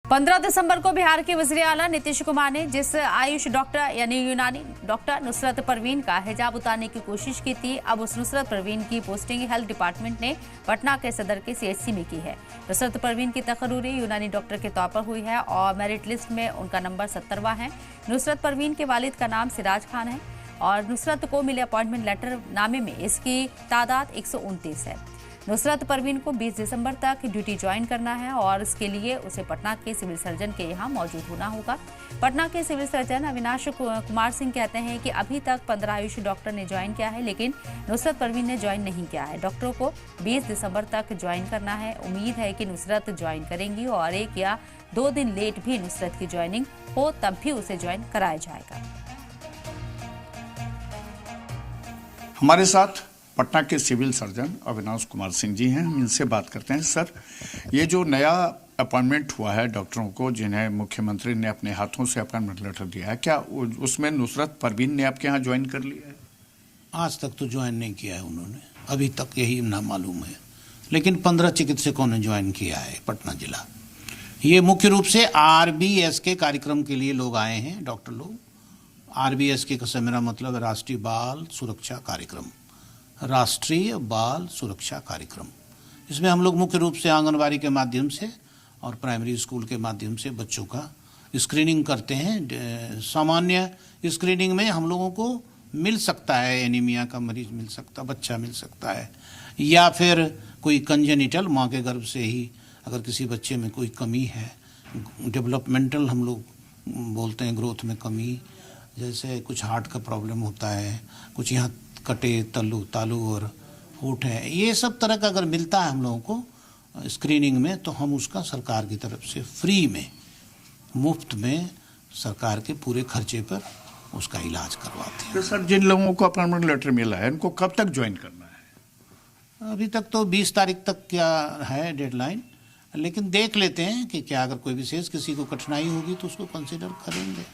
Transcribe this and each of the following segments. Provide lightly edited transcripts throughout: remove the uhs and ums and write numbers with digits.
15 दिसंबर को बिहार के वज़ीर आला नीतीश कुमार ने जिस आयुष डॉक्टर यानी यूनानी डॉक्टर नुसरत परवीन का हिजाब उतारने की कोशिश की थी, अब उस नुसरत परवीन की पोस्टिंग हेल्थ डिपार्टमेंट ने पटना के सदर के सीएचसी में की है। नुसरत परवीन की तकर्री यूनानी डॉक्टर के तौर पर हुई है और मेरिट लिस्ट में उनका नंबर 70वां है। नुसरत परवीन के वालिद का नाम सिराज खान है और नुसरत को मिले अपॉइंटमेंट लेटर नामे में इसकी तादाद 129 है। नुसरत परवीन को 20 दिसंबर तक ड्यूटी ज्वाइन करना है और इसके लिए उसे पटना के सिविल सर्जन के यहाँ मौजूद होना होगा। पटना के सिविल सर्जन अविनाश कुमार सिंह कहते हैं कि अभी तक 15 आयुष डॉक्टर ने ज्वाइन किया है, लेकिन नुसरत परवीन ने ज्वाइन नहीं किया है। डॉक्टरों को 20 दिसंबर तक ज्वाइन करना है। उम्मीद है कि नुसरत ज्वाइन करेंगी और 1 या 2 दिन लेट भी नुसरत की ज्वाइनिंग हो तब भी उसे ज्वाइन कराया जाएगा। हमारे साथ पटना के सिविल सर्जन अविनाश कुमार सिंह जी हैं, हम इनसे बात करते हैं। सर, ये जो नया अपॉइंटमेंट हुआ है डॉक्टरों को, जिन्हें मुख्यमंत्री ने अपने हाथों से अपॉइंटमेंट लेटर दिया है, क्या उसमें नुसरत परवीन ने आपके यहाँ ज्वाइन कर लिया है? आज तक तो ज्वाइन नहीं किया है उन्होंने, अभी तक यही ना मालूम है, लेकिन 15 चिकित्सकों ने ज्वाइन किया है पटना जिला। ये मुख्य रूप से RBS के कार्यक्रम के लिए लोग आए हैं, डॉक्टर लोग। RBS के से मेरा मतलब है राष्ट्रीय बाल सुरक्षा कार्यक्रम, राष्ट्रीय बाल सुरक्षा कार्यक्रम। इसमें हम लोग मुख्य रूप से आंगनबाड़ी के माध्यम से और प्राइमरी स्कूल के माध्यम से बच्चों का स्क्रीनिंग करते हैं। सामान्य स्क्रीनिंग में हम लोगों को मिल सकता है एनीमिया का मरीज मिल सकता, बच्चा मिल सकता है, या फिर कोई कंजेनिटल माँ के गर्भ से ही अगर किसी बच्चे में कोई कमी है, डेवलपमेंटल हम लोग बोलते हैं, ग्रोथ में कमी, जैसे कुछ हार्ट का प्रॉब्लम होता है, कुछ यहाँ कटे तालू और होठ है, ये सब तरह का अगर मिलता है हम लोगों को स्क्रीनिंग में, तो हम उसका सरकार की तरफ से फ्री में, मुफ्त में, सरकार के पूरे खर्चे पर उसका इलाज करवाते हैं। तो सर, जिन लोगों को अपॉइंटमेंट लेटर मिला है, उनको कब तक ज्वाइन करना है? अभी तक तो 20 तारीख तक क्या है डेडलाइन, लेकिन देख लेते हैं कि क्या अगर कोई विशेष किसी को कठिनाई होगी तो उसको कंसिडर करेंगे।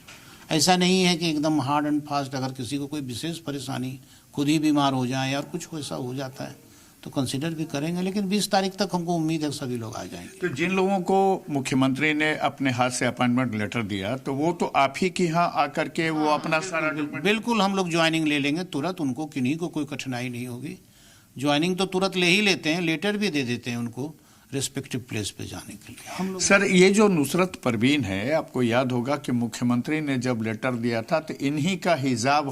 ऐसा नहीं है कि एकदम हार्ड एंड फास्ट, अगर किसी को कोई विशेष परेशानी, खुद ही बीमार हो जाए या कुछ ऐसा हो जाता है तो कंसिडर भी करेंगे, लेकिन 20 तारीख तक हमको उम्मीद है सभी लोग आ जाएंगे। तो जिन लोगों को मुख्यमंत्री ने अपने हाथ से अपॉइंटमेंट लेटर दिया, तो वो तो आप ही के यहाँ आकर के वो अपना सारा बिल्कुल हम लोग ज्वाइनिंग ले लेंगे तुरंत, उनको किन्हीं को कोई कठिनाई नहीं होगी। ज्वाइनिंग तो तुरंत ले ही लेते हैं, लेटर भी दे देते हैं उनको रेस्पेक्टिव प्लेस पे जाने के लिए हम लोग। सर, ये जो नुसरत परवीन है, आपको याद होगा कि मुख्यमंत्री ने जब लेटर दिया था तो इन्हीं का हिजाब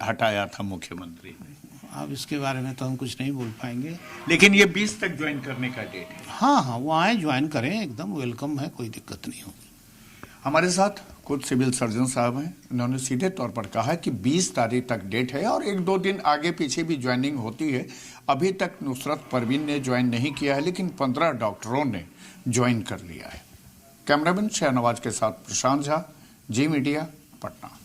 हटाया था मुख्यमंत्री ने। अब इसके बारे में तो हम कुछ नहीं बोल पाएंगे, लेकिन ये 20 तक ज्वाइन करने का डेट है। हाँ, वो आए ज्वाइन करें, एकदम वेलकम है, कोई दिक्कत नहीं होगी। हमारे साथ खुद सिविल सर्जन साहब हैं, उन्होंने सीधे तौर पर कहा कि 20 तारीख तक डेट है और 1-2 दिन आगे पीछे भी ज्वाइनिंग होती है। अभी तक नुसरत परवीन ने ज्वाइन नहीं किया है, लेकिन 15 डॉक्टरों ने ज्वाइन कर लिया है। कैमरामैन शाहनवाज के साथ प्रशांत झा, जी मीडिया, पटना।